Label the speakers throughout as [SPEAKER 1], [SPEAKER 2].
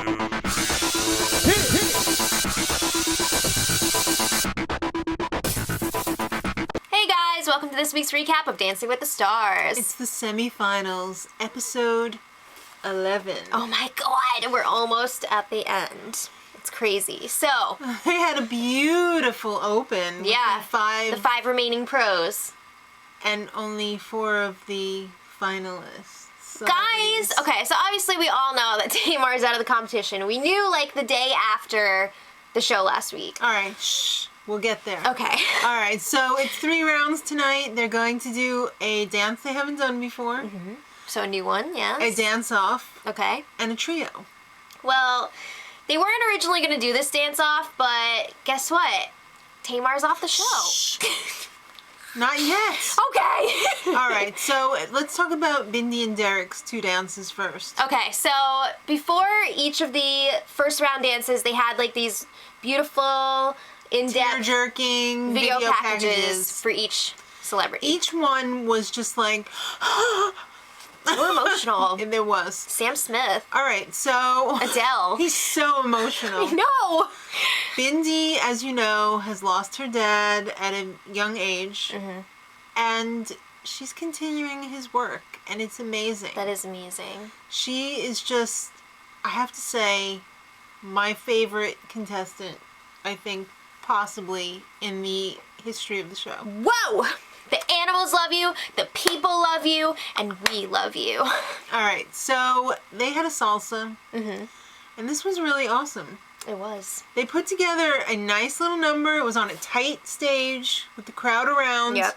[SPEAKER 1] Hey guys, welcome to this week's recap of Dancing with the Stars.
[SPEAKER 2] It's the semifinals, episode 11.
[SPEAKER 1] Oh my god, we're almost at the end. It's crazy. So,
[SPEAKER 2] They had a beautiful open.
[SPEAKER 1] yeah,
[SPEAKER 2] With
[SPEAKER 1] the five remaining pros.
[SPEAKER 2] and only 4 of the finalists.
[SPEAKER 1] Guys, okay, so obviously we all know that Tamar's out of the competition. We knew like the day after the show last week.
[SPEAKER 2] All right, shh. We'll get there.
[SPEAKER 1] Okay.
[SPEAKER 2] All right, so it's 3 rounds tonight. They're going to do a dance they haven't done before,
[SPEAKER 1] So a new one, yes.
[SPEAKER 2] a dance-off,
[SPEAKER 1] Okay.
[SPEAKER 2] and a trio.
[SPEAKER 1] Well, they weren't originally going to do this dance-off, but guess what? Tamar's off the show.
[SPEAKER 2] Not yet.
[SPEAKER 1] Okay.
[SPEAKER 2] All right, so let's talk about Bindi and Derek's 2 dances first.
[SPEAKER 1] Okay, so before each of the first round dances, they had like these beautiful, in-depth
[SPEAKER 2] Tear-jerking
[SPEAKER 1] video packages for each celebrity.
[SPEAKER 2] Each one was just like...
[SPEAKER 1] They were emotional.
[SPEAKER 2] And there was.
[SPEAKER 1] Sam Smith.
[SPEAKER 2] All right, so...
[SPEAKER 1] Adele.
[SPEAKER 2] He's so emotional.
[SPEAKER 1] No!
[SPEAKER 2] Bindi, as you know, has lost her dad at a young age. And she's continuing his work, and it's amazing.
[SPEAKER 1] That is amazing.
[SPEAKER 2] She is just, I have to say, my favorite contestant, I think, possibly in the history of the show.
[SPEAKER 1] Whoa! The animals love you, the people love you, and we love you.
[SPEAKER 2] All right, so they had a salsa, and this was really awesome.
[SPEAKER 1] It was.
[SPEAKER 2] They put together a nice little number. It was on a tight stage with the crowd around.
[SPEAKER 1] Yep.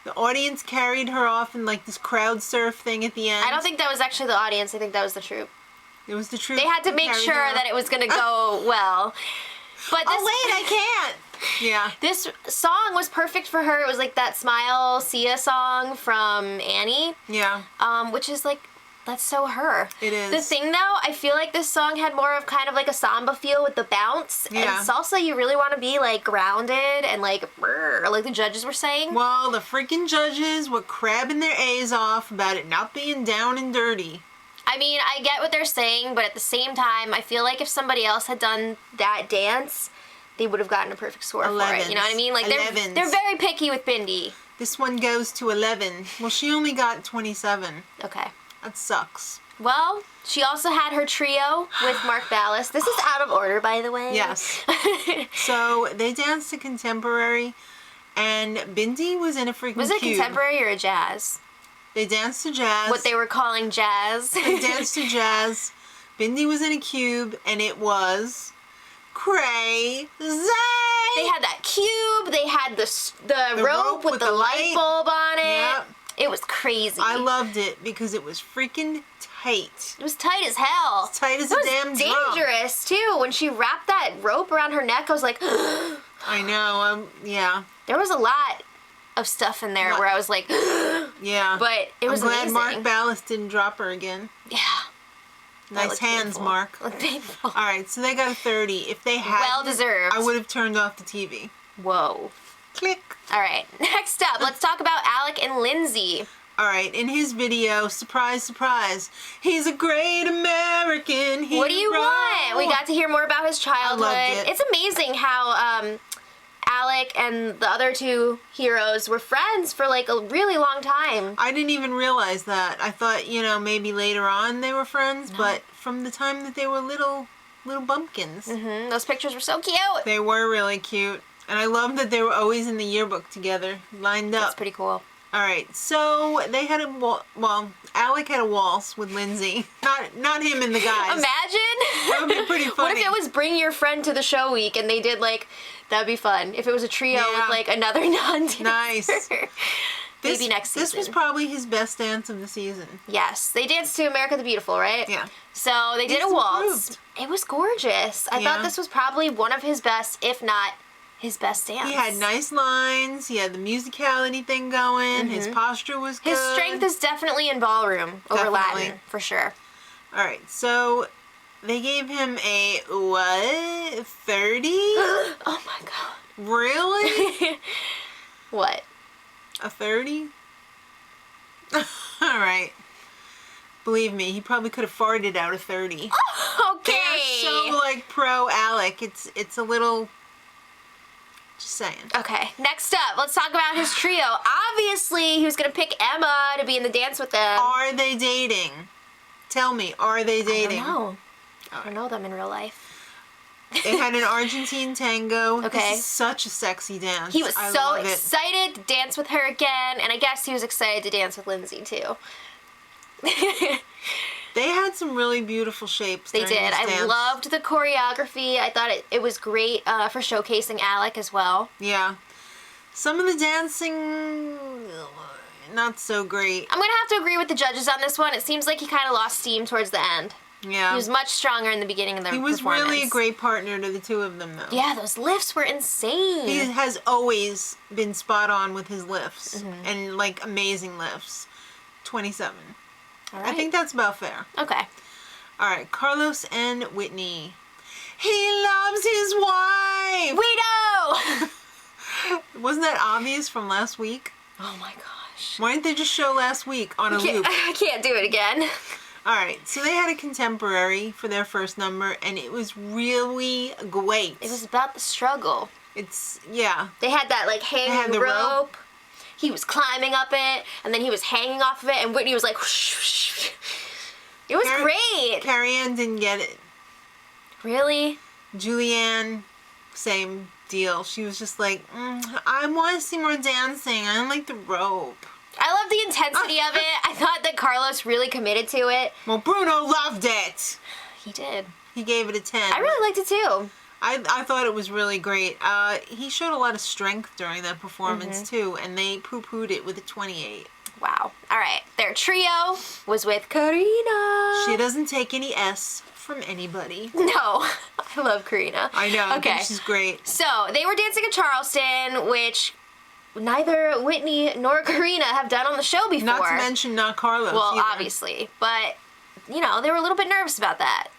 [SPEAKER 2] The audience carried her off in like this crowd surf thing at the end.
[SPEAKER 1] I don't think that was actually the audience. I think that was the troupe.
[SPEAKER 2] It was the troupe.
[SPEAKER 1] They had to make sure that it was going to go well. But this,
[SPEAKER 2] Oh wait, I can't. Yeah.
[SPEAKER 1] This song was perfect for her. It was like that Smile Sia song from Annie.
[SPEAKER 2] Yeah.
[SPEAKER 1] Which is like, that's so her.
[SPEAKER 2] It is.
[SPEAKER 1] The thing though, I feel like this song had more of kind of like a samba feel with the bounce.
[SPEAKER 2] Yeah.
[SPEAKER 1] And salsa, you really want to be like grounded and like the judges were saying.
[SPEAKER 2] Well, the freaking judges were crabbing their A's off about it not being down and dirty.
[SPEAKER 1] I mean, I get what they're saying, but at the same time, I feel like if somebody else had done that dance, they would have gotten a perfect score for it. You know what I mean? Like they're very picky with Bindi.
[SPEAKER 2] This one goes to 11. Well, she only got 27.
[SPEAKER 1] Okay.
[SPEAKER 2] That sucks.
[SPEAKER 1] Well, she also had her trio with Mark Ballas. This is out of order, by the way.
[SPEAKER 2] Yes. So they danced to contemporary, and Bindi was in a freaking
[SPEAKER 1] Was it
[SPEAKER 2] cube.
[SPEAKER 1] contemporary or a jazz?
[SPEAKER 2] They danced to jazz.
[SPEAKER 1] What they were calling jazz.
[SPEAKER 2] They danced to jazz. Bindi was in a cube, and it was crazy.
[SPEAKER 1] They had that cube. They had the rope with the light bulb on it.
[SPEAKER 2] Yep.
[SPEAKER 1] It was crazy.
[SPEAKER 2] I loved it because it was freaking tight.
[SPEAKER 1] It was tight as hell.
[SPEAKER 2] As tight as
[SPEAKER 1] it
[SPEAKER 2] a
[SPEAKER 1] was
[SPEAKER 2] damn drum.
[SPEAKER 1] dangerous too. When she wrapped that rope around her neck, I was like,
[SPEAKER 2] I know. Yeah.
[SPEAKER 1] There was a lot of stuff in there where I was like,
[SPEAKER 2] yeah.
[SPEAKER 1] But it was
[SPEAKER 2] I'm glad
[SPEAKER 1] amazing.
[SPEAKER 2] Mark Ballas didn't drop her again.
[SPEAKER 1] Yeah.
[SPEAKER 2] Nice hands,
[SPEAKER 1] painful.
[SPEAKER 2] Mark.
[SPEAKER 1] Looked painful.
[SPEAKER 2] All right, so they got a 30. If they had,
[SPEAKER 1] Well deserved.
[SPEAKER 2] I would have turned off the TV.
[SPEAKER 1] Whoa.
[SPEAKER 2] Click.
[SPEAKER 1] All right. Next up, let's talk about Alec and Lindsay.
[SPEAKER 2] All right, in his video, surprise, surprise, he's a great American hero.
[SPEAKER 1] What do you want? We got to hear more about his childhood.
[SPEAKER 2] I loved it.
[SPEAKER 1] It's amazing how Alec and the other 2 heroes were friends for like a really long time.
[SPEAKER 2] I didn't even realize that. I thought, maybe later on they were friends, but from the time that they were little bumpkins.
[SPEAKER 1] Those pictures were so cute.
[SPEAKER 2] They were really cute. And I love that they were always in the yearbook together, lined up.
[SPEAKER 1] That's pretty cool.
[SPEAKER 2] All right, so they had Alec had a waltz with Lindsay. Not him and the guys.
[SPEAKER 1] Imagine.
[SPEAKER 2] That would be pretty funny.
[SPEAKER 1] What if it was bring your friend to the show week and they did like, that'd be fun. If it was a trio with like another non-dancer.
[SPEAKER 2] Nice.
[SPEAKER 1] Maybe next season.
[SPEAKER 2] This was probably his best dance of the season.
[SPEAKER 1] Yes. They danced to America the Beautiful, right?
[SPEAKER 2] Yeah.
[SPEAKER 1] So they did a waltz.
[SPEAKER 2] Improved.
[SPEAKER 1] It was gorgeous. I thought this was probably one of his best, if not his best dance.
[SPEAKER 2] He had nice lines. He had the musicality thing going. His posture was good.
[SPEAKER 1] His strength is definitely in ballroom over Latin, for sure.
[SPEAKER 2] All right, so they gave him a, what, 30?
[SPEAKER 1] Oh my god.
[SPEAKER 2] Really?
[SPEAKER 1] What?
[SPEAKER 2] A 30? All right. Believe me, he probably could have farted out a 30.
[SPEAKER 1] Okay.
[SPEAKER 2] They're so, like, pro Alec. It's a little... Just saying.
[SPEAKER 1] Okay, next up, let's talk about his trio. Obviously, he was going to pick Emma to be in the dance with them.
[SPEAKER 2] Are they dating? Tell me, are they dating?
[SPEAKER 1] I don't know. I don't know them in real life.
[SPEAKER 2] They had an Argentine tango.
[SPEAKER 1] Okay.
[SPEAKER 2] This is such a sexy dance.
[SPEAKER 1] He was so excited to dance with her again, and I guess he was excited to dance with Lindsay, too.
[SPEAKER 2] They had some really beautiful shapes.
[SPEAKER 1] They did. I loved the choreography. I thought it was great for showcasing Alec as well.
[SPEAKER 2] Yeah. Some of the dancing, not so great.
[SPEAKER 1] I'm going to have to agree with the judges on this one. It seems like he kind of lost steam towards the end.
[SPEAKER 2] Yeah.
[SPEAKER 1] He was much stronger in the beginning of the performance.
[SPEAKER 2] He was really a great partner to the two of them, though.
[SPEAKER 1] Yeah, those lifts were insane.
[SPEAKER 2] He has always been spot on with his lifts. And, like, amazing lifts. 27.
[SPEAKER 1] All right.
[SPEAKER 2] I think that's about fair.
[SPEAKER 1] Okay.
[SPEAKER 2] All right, Carlos and Whitney. He loves his wife!
[SPEAKER 1] We know!
[SPEAKER 2] Wasn't that obvious from last week?
[SPEAKER 1] Oh my gosh.
[SPEAKER 2] Why didn't they just show last week on a loop?
[SPEAKER 1] I can't do it again.
[SPEAKER 2] All right, so they had a contemporary for their first number, and it was really great.
[SPEAKER 1] It was about the struggle.
[SPEAKER 2] Yeah.
[SPEAKER 1] They had that, like, hanging rope. He was climbing up it, and then he was hanging off of it, and Whitney was like, whoosh, whoosh. It was great.
[SPEAKER 2] Carrie-Anne didn't get it.
[SPEAKER 1] Really?
[SPEAKER 2] Julianne, same deal. She was just like, I want to see more dancing. I don't like the rope.
[SPEAKER 1] I love the intensity of it. I thought that Carlos really committed to it.
[SPEAKER 2] Well, Bruno loved it.
[SPEAKER 1] He did.
[SPEAKER 2] He gave it a 10.
[SPEAKER 1] I really liked it too.
[SPEAKER 2] I thought it was really great. He showed a lot of strength during that performance too, and they poo-pooed it with a 28.
[SPEAKER 1] Wow. All right. Their trio was with Karina.
[SPEAKER 2] She doesn't take any S from anybody.
[SPEAKER 1] No. I love Karina.
[SPEAKER 2] I know.
[SPEAKER 1] Okay.
[SPEAKER 2] I think she's great.
[SPEAKER 1] So, they were dancing in Charleston, which neither Whitney nor Karina have done on the show before.
[SPEAKER 2] Not to mention not Carlos
[SPEAKER 1] Well,
[SPEAKER 2] either.
[SPEAKER 1] obviously. But, you know, they were a little bit nervous about that.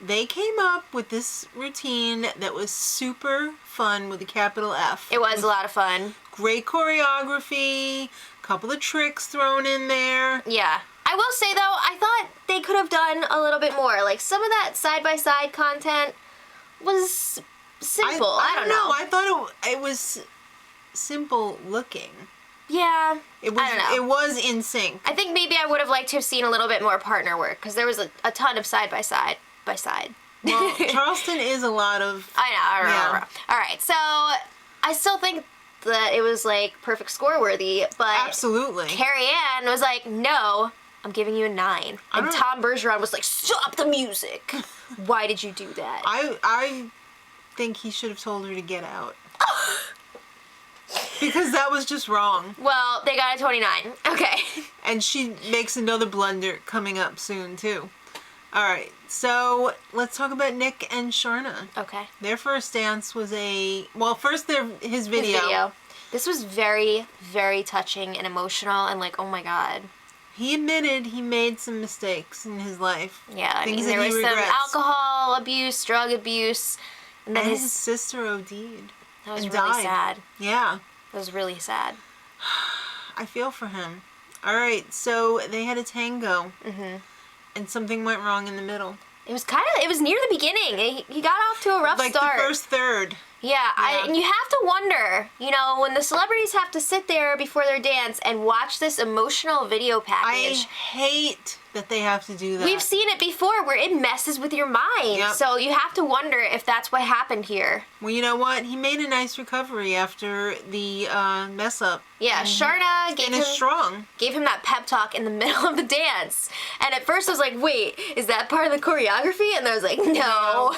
[SPEAKER 2] They came up with this routine that was super fun with a capital F.
[SPEAKER 1] It was a lot of fun.
[SPEAKER 2] Great choreography, couple of tricks thrown in there.
[SPEAKER 1] Yeah. I will say, though, I thought they could have done a little bit more. Like, some of that side-by-side content was simple. I don't know.
[SPEAKER 2] I thought it was simple looking.
[SPEAKER 1] Yeah.
[SPEAKER 2] It was,
[SPEAKER 1] I don't know.
[SPEAKER 2] It was in sync.
[SPEAKER 1] I think maybe I would have liked to have seen a little bit more partner work, because there was a ton of side-by-side.
[SPEAKER 2] Well, Charleston is a lot of...
[SPEAKER 1] I know.
[SPEAKER 2] Yeah.
[SPEAKER 1] All right, so I still think that it was, like, perfect score worthy, but...
[SPEAKER 2] Absolutely.
[SPEAKER 1] Carrie-Anne was like, no, I'm giving you a 9. And Tom Bergeron was like, stop the music. Why did you do that?
[SPEAKER 2] I think he should have told her to get out. Because that was just wrong.
[SPEAKER 1] Well, they got a 29. Okay.
[SPEAKER 2] And she makes another blunder coming up soon, too. All right, so let's talk about Nick and Sharna.
[SPEAKER 1] Okay.
[SPEAKER 2] Their first dance was first his video.
[SPEAKER 1] This was very, very touching and emotional and like, oh my God.
[SPEAKER 2] He admitted he made some mistakes in his life.
[SPEAKER 1] Yeah, I mean, there was some alcohol abuse, drug abuse.
[SPEAKER 2] And then his sister OD'd.
[SPEAKER 1] That was really sad.
[SPEAKER 2] Yeah.
[SPEAKER 1] That was really sad.
[SPEAKER 2] I feel for him. All right, so they had a tango. And something went wrong in the middle. It
[SPEAKER 1] was near the beginning. He got off to a rough start.
[SPEAKER 2] Like the first third.
[SPEAKER 1] Yeah, and you have to wonder, you know, when the celebrities have to sit there before their dance and watch this emotional video package.
[SPEAKER 2] I hate that they have to do that.
[SPEAKER 1] We've seen it before where it messes with your mind.
[SPEAKER 2] Yep.
[SPEAKER 1] So you have to wonder if that's what happened here.
[SPEAKER 2] Well, you know what? He made a nice recovery after the mess up.
[SPEAKER 1] Yeah, Sharna gave him that pep talk in the middle of the dance. And at first I was like, wait, is that part of the choreography? And I was like, no.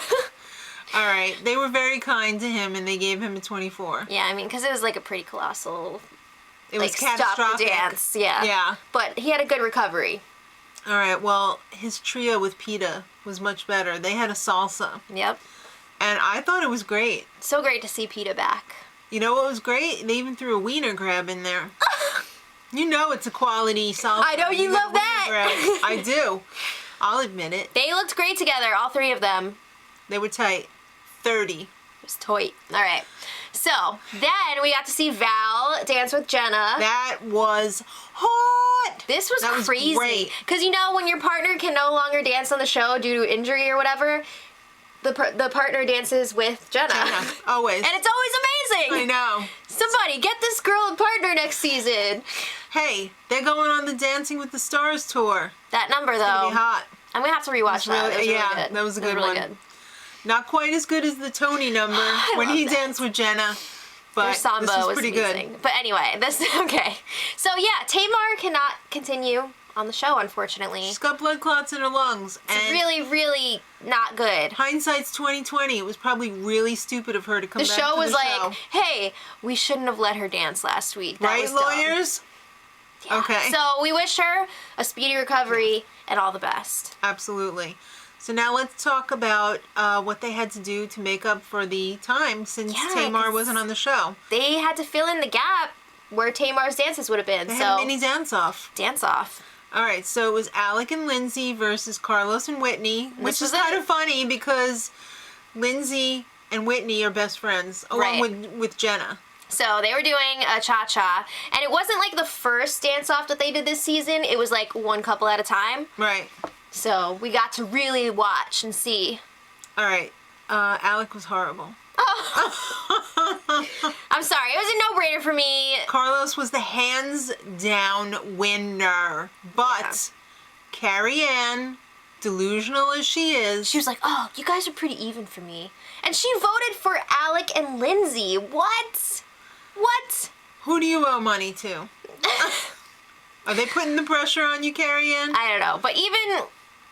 [SPEAKER 2] All right. They were very kind to him, and they gave him a 24.
[SPEAKER 1] Yeah, I mean, because it was like a pretty colossal...
[SPEAKER 2] It was catastrophic.
[SPEAKER 1] Stop the dance, yeah.
[SPEAKER 2] Yeah.
[SPEAKER 1] But he had a good recovery.
[SPEAKER 2] All right, well, his trio with Peta was much better. They had a salsa.
[SPEAKER 1] Yep.
[SPEAKER 2] And I thought it was great.
[SPEAKER 1] So great to see Peta back.
[SPEAKER 2] You know what was great? They even threw a wiener grab in there. You know it's a quality salsa.
[SPEAKER 1] I know you love that.
[SPEAKER 2] I do. I'll admit it.
[SPEAKER 1] They looked great together, all three of them.
[SPEAKER 2] They were tight. 30.
[SPEAKER 1] It was toit. All right. So then we got to see Val dance with Jenna.
[SPEAKER 2] That was hot.
[SPEAKER 1] This was crazy.
[SPEAKER 2] Great.
[SPEAKER 1] Because when your partner can no longer dance on the show due to injury or whatever, the partner dances with Jenna.
[SPEAKER 2] Always.
[SPEAKER 1] And it's always amazing.
[SPEAKER 2] I know.
[SPEAKER 1] Somebody get this girl a partner next season.
[SPEAKER 2] Hey, they're going on the Dancing with the Stars tour.
[SPEAKER 1] That number, though.
[SPEAKER 2] It's gonna be hot.
[SPEAKER 1] I'm gonna have to rewatch that.
[SPEAKER 2] Really,
[SPEAKER 1] It was really good.
[SPEAKER 2] That was a good
[SPEAKER 1] really
[SPEAKER 2] one.
[SPEAKER 1] Good.
[SPEAKER 2] Not quite as good as the Tony number when he danced with Jenna, but
[SPEAKER 1] Their samba
[SPEAKER 2] this was pretty
[SPEAKER 1] amazing.
[SPEAKER 2] good.
[SPEAKER 1] But anyway, okay. So yeah, Tamar cannot continue on the show, unfortunately.
[SPEAKER 2] She's got blood clots in her lungs.
[SPEAKER 1] It's really, really not good.
[SPEAKER 2] Hindsight's 2020. It was probably really stupid of her to come back to the show.
[SPEAKER 1] The show was like, hey, we shouldn't have let her dance last week. That
[SPEAKER 2] right,
[SPEAKER 1] was dumb.
[SPEAKER 2] lawyers?
[SPEAKER 1] Yeah.
[SPEAKER 2] Okay.
[SPEAKER 1] So we wish her a speedy recovery and all the best.
[SPEAKER 2] Absolutely. So now let's talk about what they had to do to make up for the time since Tamar wasn't on the show.
[SPEAKER 1] They had to fill in the gap where Tamar's dances would have been.
[SPEAKER 2] They had a mini dance-off.
[SPEAKER 1] Dance-off.
[SPEAKER 2] All right, so it was Alec and Lindsay versus Carlos and Whitney, which is kind of funny because Lindsay and Whitney are best friends, along with Jenna.
[SPEAKER 1] So they were doing a cha-cha, and it wasn't like the first dance-off that they did this season. It was like one couple at a time.
[SPEAKER 2] Right.
[SPEAKER 1] So we got to really watch and see.
[SPEAKER 2] All right. Alec was horrible.
[SPEAKER 1] Oh. I'm sorry. It was a no-brainer for me.
[SPEAKER 2] Carlos was the hands-down winner. But Carrie Ann, delusional as she is...
[SPEAKER 1] She was like, oh, you guys are pretty even for me. And she voted for Alec and Lindsay. What? What?
[SPEAKER 2] Who do you owe money to? Are they putting the pressure on you, Carrie Ann?
[SPEAKER 1] I don't know. But even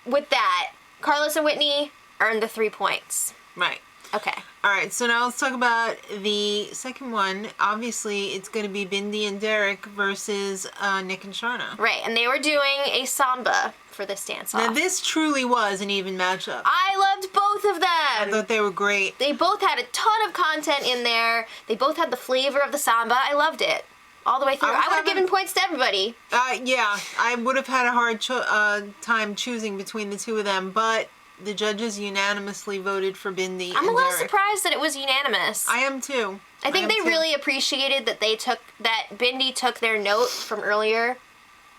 [SPEAKER 1] with that, Carlos and Whitney earned the 3 points.
[SPEAKER 2] Right.
[SPEAKER 1] Okay.
[SPEAKER 2] All right, so now let's talk about the second one. Obviously, it's going to be Bindi and Derek versus Nick and Sharna.
[SPEAKER 1] Right, and they were doing a samba for this dance-off.
[SPEAKER 2] Now, this truly was an even matchup.
[SPEAKER 1] I loved both of them.
[SPEAKER 2] I thought they were great.
[SPEAKER 1] They both had a ton of content in there. They both had the flavor of the samba. I loved it. All the way through. I would have given points to everybody.
[SPEAKER 2] Yeah, I would have had a hard time choosing between the two of them, but the judges unanimously voted for Bindi.
[SPEAKER 1] I'm a little surprised that it was unanimous.
[SPEAKER 2] I am too.
[SPEAKER 1] I think they really appreciated that Bindi took their note from earlier.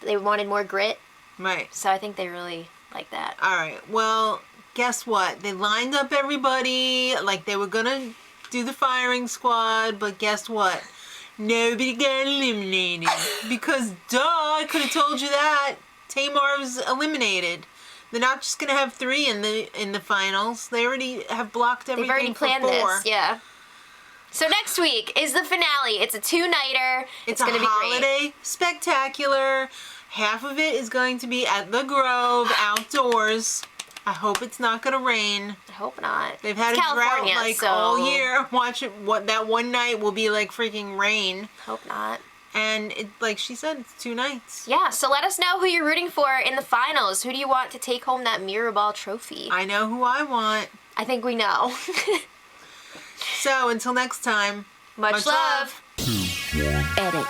[SPEAKER 1] They wanted more grit.
[SPEAKER 2] Right.
[SPEAKER 1] So I think they really like that.
[SPEAKER 2] All right. Well, guess what? They lined up everybody like they were gonna do the firing squad, but guess what? Nobody got eliminated. Because, I could have told you that. Tamar was eliminated. They're not just gonna have 3 in the finals. They already have blocked everything.
[SPEAKER 1] They've already planned this, yeah. So next week is the finale. It's a 2-nighter. It's gonna be great.
[SPEAKER 2] Holiday spectacular. Half of it is going to be at the Grove, outdoors. I hope it's not gonna rain.
[SPEAKER 1] I hope not.
[SPEAKER 2] They've had a drought all year. Watch it. That one night will be like freaking rain.
[SPEAKER 1] Hope not.
[SPEAKER 2] And like she said, it's 2 nights.
[SPEAKER 1] Yeah, so let us know who you're rooting for in the finals. Who do you want to take home that mirror ball trophy?
[SPEAKER 2] I know who I want.
[SPEAKER 1] I think we know.
[SPEAKER 2] So until next time,
[SPEAKER 1] much love.
[SPEAKER 3] Edit.